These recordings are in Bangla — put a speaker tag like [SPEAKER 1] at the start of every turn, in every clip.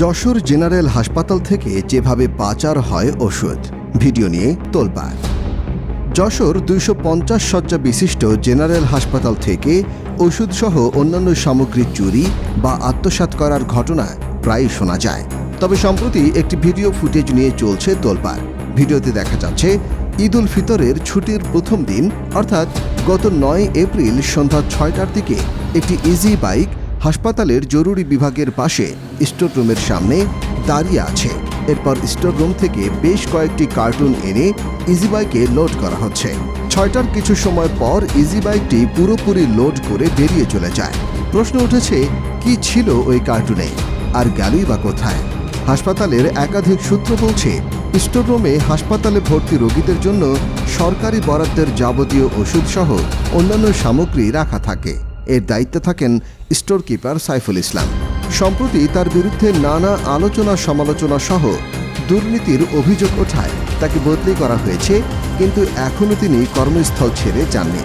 [SPEAKER 1] যশোর জেনারেল হাসপাতাল থেকে যেভাবে পাচার হয় ওষুধ, ভিডিও নিয়ে তোলপাড়। যশোর 250 শয্যা বিশিষ্ট জেনারেল হাসপাতাল থেকে ওষুধসহ অন্যান্য সামগ্রী চুরি বা আত্মসাৎ করার ঘটনা প্রায়ই শোনা যায়। তবে সম্প্রতি একটি ভিডিও ফুটেজ নিয়ে চলছে তোলপাড়। ভিডিওতে দেখা যাচ্ছে ঈদ উল ফিতরের ছুটির প্রথম দিন অর্থাৎ গত 9 এপ্রিল সন্ধ্যা 6টার দিকে একটি ইজি বাইক হাসপাতালের জরুরি বিভাগের পাশে স্টোর রুমের সামনে দাঁড়িয়ে আছে। এরপর স্টোর রুম থেকে বেশ কয়েকটি কার্টুন এনে ইজি বাইকে লোড করা হচ্ছে। 6টার কিছু সময় পর ইজি বাইকটি পুরোপুরি লোড করে বেরিয়ে চলে যায়। প্রশ্ন উঠেছে, কি ছিল ওই কার্টুনে, আর গেলই বা কোথায়? হাসপাতালের একাধিক সূত্র বলছে, স্টোর রুমে হাসপাতালে ভর্তি রোগীদের জন্য সরকারি বরাদ্দের যাবতীয় ওষুধসহ অন্যান্য সামগ্রী রাখা থাকে। এর দায়িত্বে থাকেন স্টোর কিপার সাইফুল ইসলাম। সম্প্রতি তার বিরুদ্ধে নানা আলোচনা সমালোচনা সহ দুর্নীতির অভিযোগ ওঠায় তাকে বদলি করা হয়েছে, কিন্তু এখনও তিনি কর্মস্থল ছেড়ে যাননি।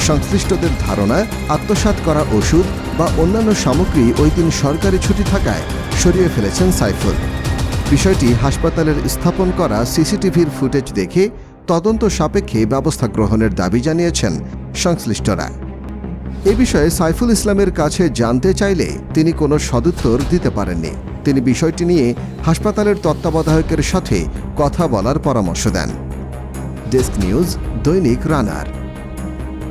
[SPEAKER 1] সংশ্লিষ্টদের ধারণা, আত্মসাৎ করা ওষুধ বা অন্যান্য সামগ্রী ওই দিন সরকারি ছুটি থাকায় সরিয়ে ফেলেছেন সাইফুল। বিষয়টি হাসপাতালের স্থাপন করা সিসিটিভির ফুটেজ দেখে তদন্ত সাপেক্ষে ব্যবস্থা গ্রহণের দাবি জানিয়েছেন সংশ্লিষ্টরা। এ বিষয়ে সাইফুল ইসলামের কাছে জানতে চাইলে তিনি কোনো সদুত্তর দিতে পারেননি। তিনি বিষয়টি নিয়ে হাসপাতালের তত্ত্বাবধায়কের সাথে কথা বলার পরামর্শ দেন। ডেস্ক নিউজ, দৈনিক রানার।